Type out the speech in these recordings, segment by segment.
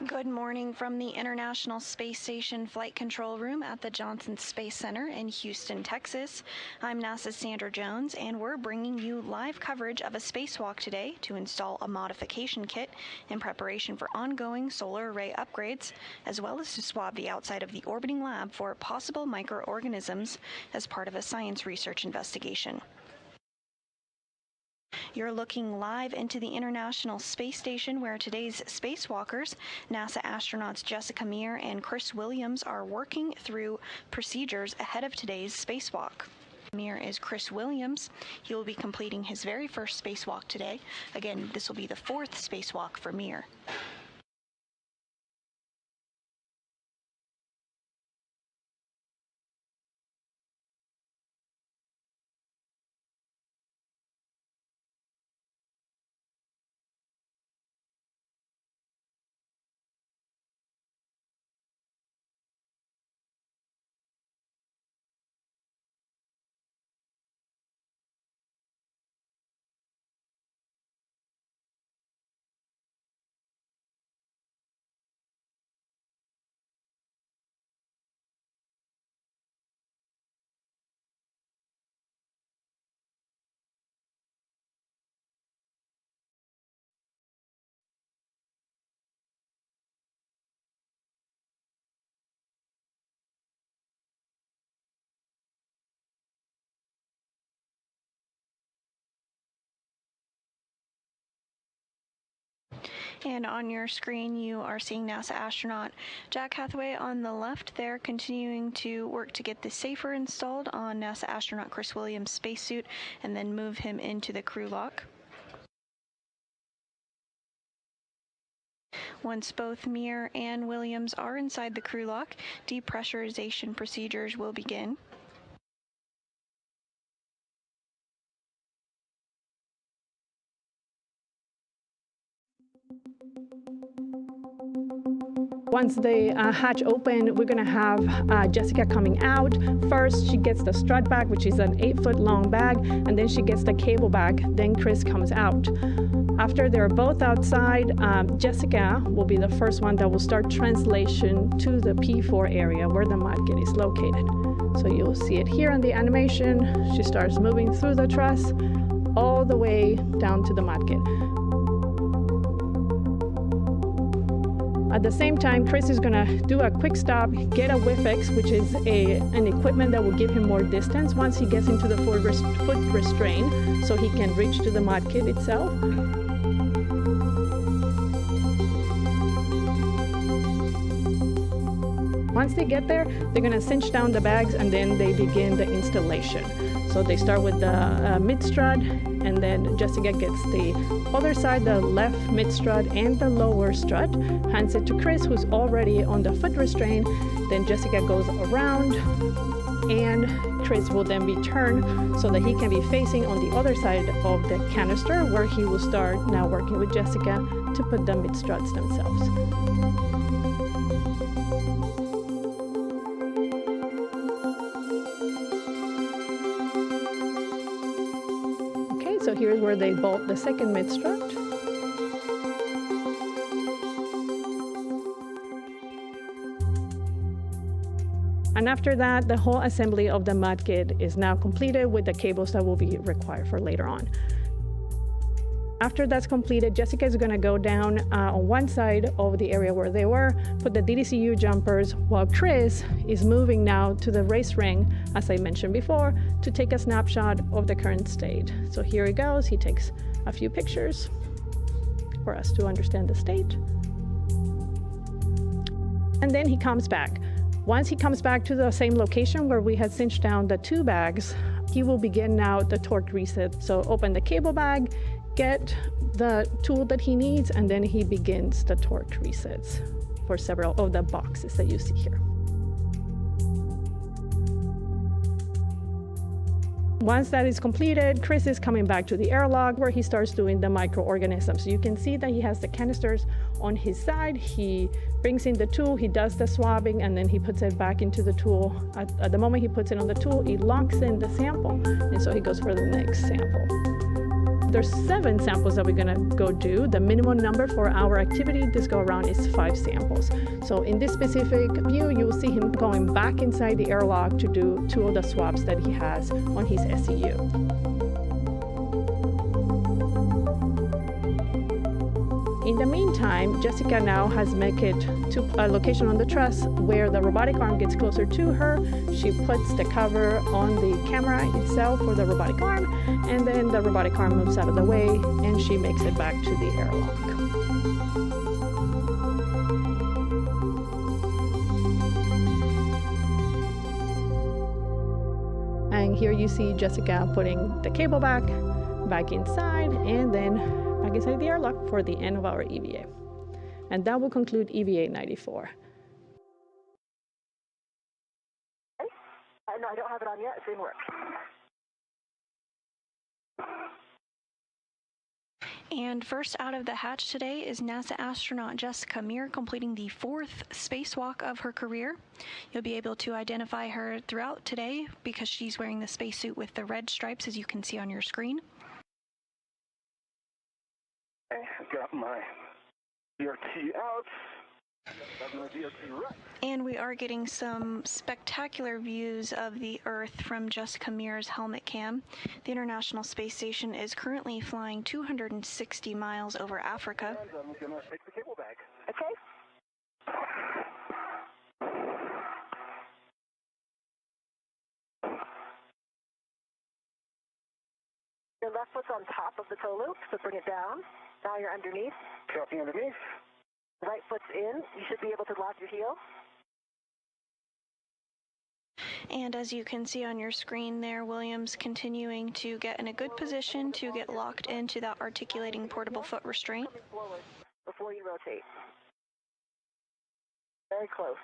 Good morning from the International Space Station Flight Control Room at the Johnson Space Center in Houston, Texas. I'm NASA's Sandra Jones, and we're bringing you live coverage of a spacewalk today to install a modification kit in preparation for ongoing solar array upgrades, as well as to swab the outside of the orbiting lab for possible microorganisms as part of a science research investigation. You're looking live into the International Space Station, where today's spacewalkers, NASA astronauts Jessica Meir and Chris Williams, are working through procedures ahead of today's spacewalk. Meir is Chris Williams. He will be completing his very first spacewalk today. Again, this will be the fourth spacewalk for Meir. And on your screen, you are seeing NASA astronaut Jack Hathaway on the left there, continuing to work to get the safer installed on NASA astronaut Chris Williams' spacesuit and then move him into the crew lock. Once both Meir and Williams are inside the crew lock, depressurization procedures will begin. Once the hatch open, we're going to have Jessica coming out. First, she gets the strut bag, which is an 8-foot-long bag, and then she gets the cable bag. Then Chris comes out. After they're both outside, Jessica will be the first one that will start translation to the P4 area where the mod kit is located. So you'll see it here in the animation. She starts moving through the truss all the way down to the mod kit. At the same time, Chris is going to do a quick stop, get a WIFX, which is an equipment that will give him more distance once he gets into the foot restraint, so he can reach to the mod kit itself. Once they get there, they're going to cinch down the bags, and then they begin the installation. So they start with the mid strut, and then Jessica gets the other side, the left mid strut and the lower strut, hands it to Chris, who's already on the foot restraint. Then Jessica goes around, and Chris will then be turned so that he can be facing on the other side of the canister, where he will start now working with Jessica to put the mid struts themselves. So here's where they bolt the second mid strut. And after that, the whole assembly of the mod kit is now completed with the cables that will be required for later on. After that's completed, Jessica is going to go down on one side of the area where they were, put the DDCU jumpers, while Chris is moving now to the race ring, as I mentioned before, to take a snapshot of the current state. So here he goes. He takes a few pictures for us to understand the state. And then he comes back. Once he comes back to the same location where we had cinched down the two bags, he will begin now the torque reset. So open the cable bag, get the tool that he needs, and then he begins the torque resets for several of the boxes that you see here. Once that is completed, Chris is coming back to the airlock, where he starts doing the microorganisms. So you can see that he has the canisters on his side. He brings in the tool, he does the swabbing, and then he puts it back into the tool. At the moment he puts it on the tool, he locks in the sample, and so he goes for the next sample. There's 7 samples that we're gonna go do. The minimum number for our activity this go around is 5 samples. So in this specific view, you will see him going back inside the airlock to do 2 of the swabs that he has on his SEU. In the meantime, Jessica now has made it to a location on the truss where the robotic arm gets closer to her. She puts the cover on the camera itself for the robotic arm, and then the robotic arm moves out of the way and she makes it back to the airlock. And here you see Jessica putting the cable back inside, and then back inside the airlock for the end of our EVA. And that will conclude EVA 94. No, I don't have it on yet. It didn't work. And first out of the hatch today is NASA astronaut Jessica Meir, completing the 4th spacewalk of her career. You'll be able to identify her throughout today because she's wearing the spacesuit with the red stripes, as you can see on your screen. I've got my DRT out. Got my DRT right. And we are getting some spectacular views of the Earth from Jessica Meir's helmet cam. The International Space Station is currently flying 260 miles over Africa. And I'm going to take the cable back. Okay. Your left foot's on top of the toe loop, so bring it down. Now you're underneath. Copy underneath. Right foot's in. You should be able to lock your heel. And as you can see on your screen there, Williams continuing to get in a good position to get locked into that articulating portable foot restraint. Coming forward before you rotate. Very close.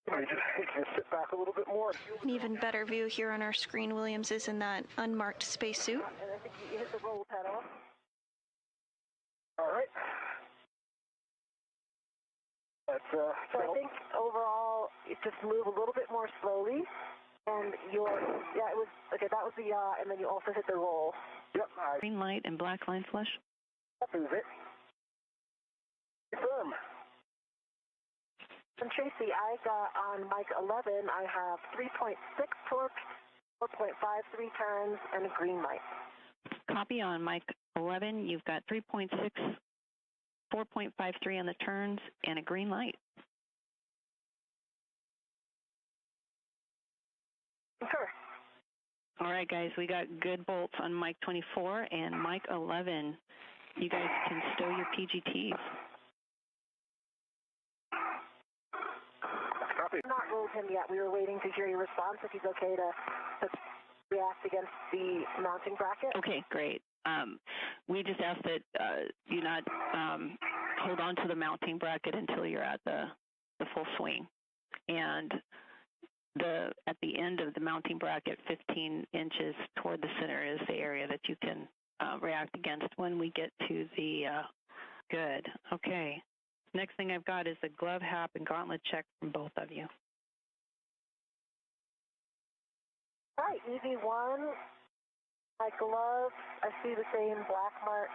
You can sit back a little bit more. An even better view here on our screen, Williams is in that unmarked spacesuit. And I think you hit the roll pedal. All right. So I think overall, it just move a little bit more slowly, and it was okay. That was the and then you also hit the roll. Yep. Green light and black line flush. That is it. Confirm. And Tracy, I got on mic 11. I have 3.6 torque, 4.53 turns, and a green light. Copy on mic 11. You've got 3.6. 4.53 on the turns, and a green light. Sure. All right, guys, we got good bolts on mic 24 and mic 11. You guys can stow your PGTs. Copy. Not rolled him yet. We were waiting to hear your response, if he's okay to react against the mounting bracket. Okay, great. We just ask that you not hold on to the mounting bracket until you're at the full swing. And at the end of the mounting bracket, 15 inches toward the center is the area that you can react against when we get to the good. Okay. Next thing I've got is the glove hap and gauntlet check from both of you. All right, EV1. My glove, I see the same black mark.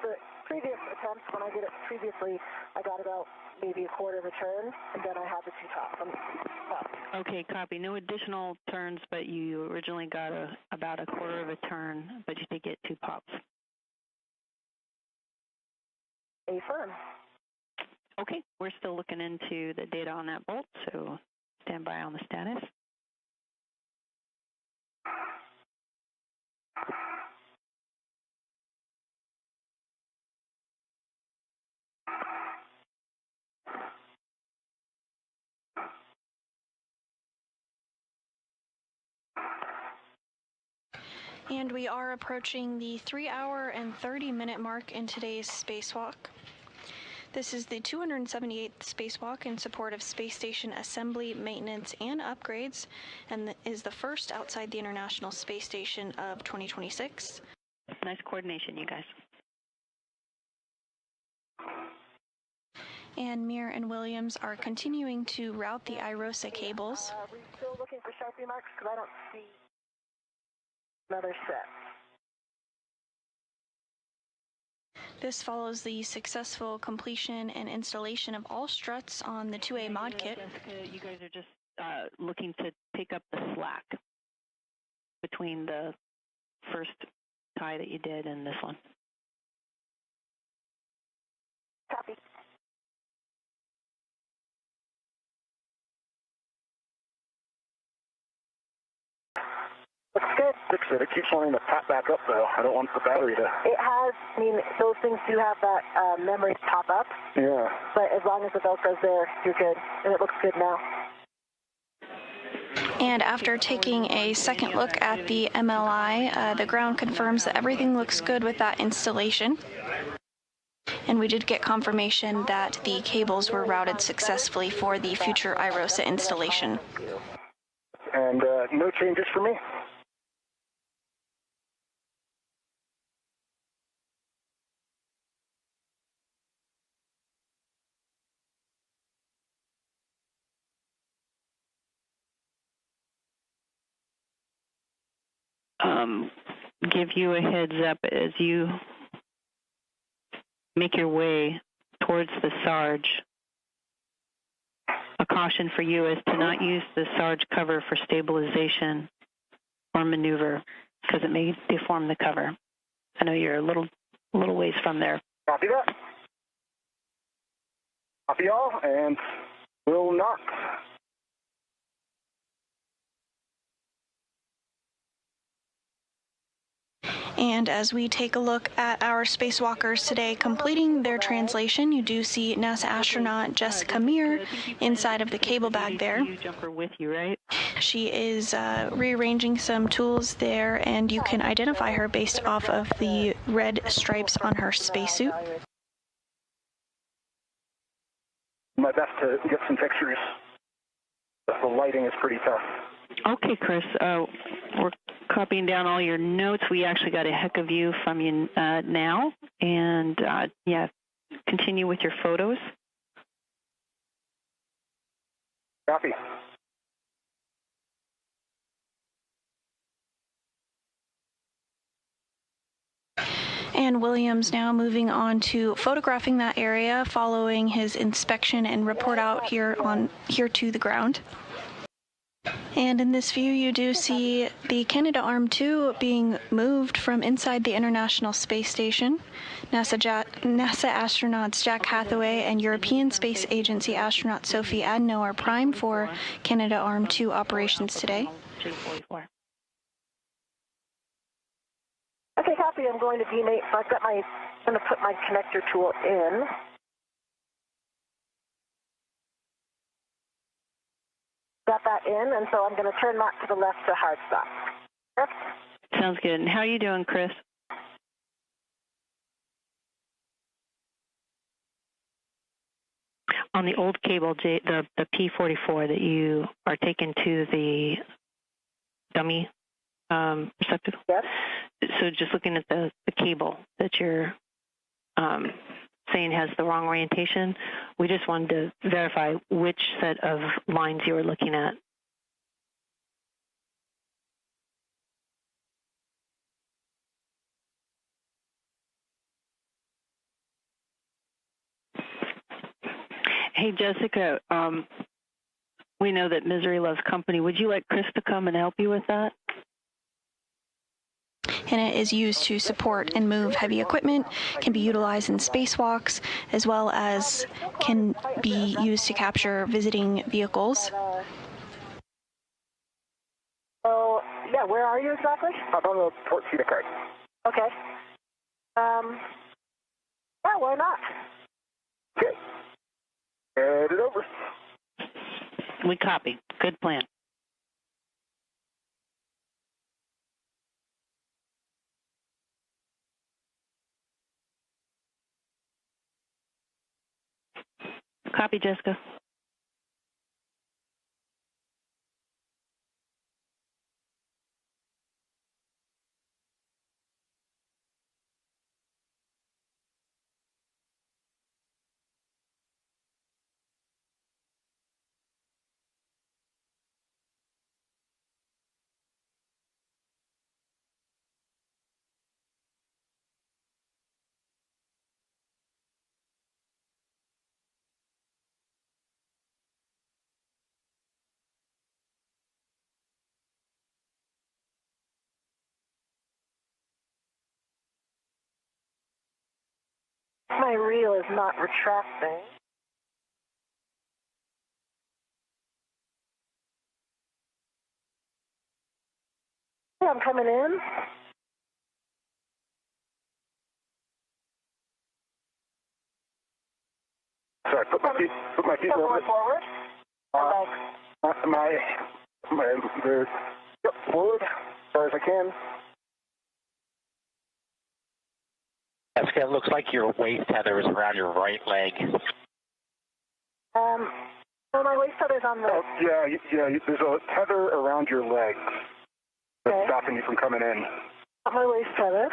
The previous attempts, when I did it previously, I got about maybe a quarter of a turn, and then I had the 2 tops on the top. Okay, copy. No additional turns, but you originally got about a quarter of a turn, but you did get 2 pops. Affirm. Okay, we're still looking into the data on that bolt, so stand by on the status. And we are approaching the 3-hour and 30-minute mark in today's spacewalk. This is the 278th spacewalk in support of space station assembly, maintenance, and upgrades, and is the first outside the International Space Station of 2026. Nice coordination, you guys. And Meir and Williams are continuing to route the iROSA cables. Are we still looking for Sharpie marks? Because I don't see Another set. This follows the successful completion and installation of all struts on the 2A mod kit. You guys are just looking to pick up the slack between the first tie that you did and this one. Copy. Looks good. Fix it. It keeps wanting to pop back up, though. I don't want the battery to... It has, I mean, those things do have that memory to pop up. Yeah. But as long as the Velcro's there, you're good. And it looks good now. And after taking a second look at the MLI, the ground confirms that everything looks good with that installation. And we did get confirmation that the cables were routed successfully for the future iROSA installation. And no changes for me. Give you a heads up as you make your way towards the Sarge. A caution for you is to not use the Sarge cover for stabilization or maneuver because it may deform the cover. I know you're a little ways from there. Copy that. Copy all, and we'll knock. And as we take a look at our spacewalkers today completing their translation, you do see NASA astronaut Jessica Meir inside of the cable bag there. Jumper with you, right? She is rearranging some tools there, and you can identify her based off of the red stripes on her spacesuit. My best to get some pictures. The lighting is pretty tough. Okay, Chris. We're copying down all your notes. We actually got a heck of view from you now. And, yeah, continue with your photos. Copy. And Williams now moving on to photographing that area following his inspection and report out here to the ground. And in this view, you do see the Canadarm2 being moved from inside the International Space Station. NASA astronauts Jack Hathaway and European Space Agency astronaut Sophie Adno are prime for Canadarm2 operations today. Okay, copy. I'm going to demate. So I'm going to put my connector tool in. Got that in, and so I'm going to turn that to the left to hard stop. Yep. Sounds good. And how are you doing, Chris? On the old cable, the P44 that you are taking to the dummy receptacle? Yes. So just looking at the cable that you're saying has the wrong orientation, we just wanted to verify which set of lines you were looking at. Hey, Jessica, we know that misery loves company. Would you like Chris to come and help you with that? And it is used to support and move heavy equipment, can be utilized in spacewalks, as well as can be used to capture visiting vehicles. So, yeah, where are you exactly? I'm on the port feeder card. Okay. Yeah, why not? Okay. Head it over. We copy. Good plan. Copy, Jessica. my reel is not retracting. Yeah, I'm coming in. Sorry, put my feet a little bit forward. Yep, forward, as far as I can. Jessica, it looks like your waist tether is around your right leg. So my waist tether's on the... Oh, yeah, there's a tether around your leg that's stopping you from coming in. My waist tether.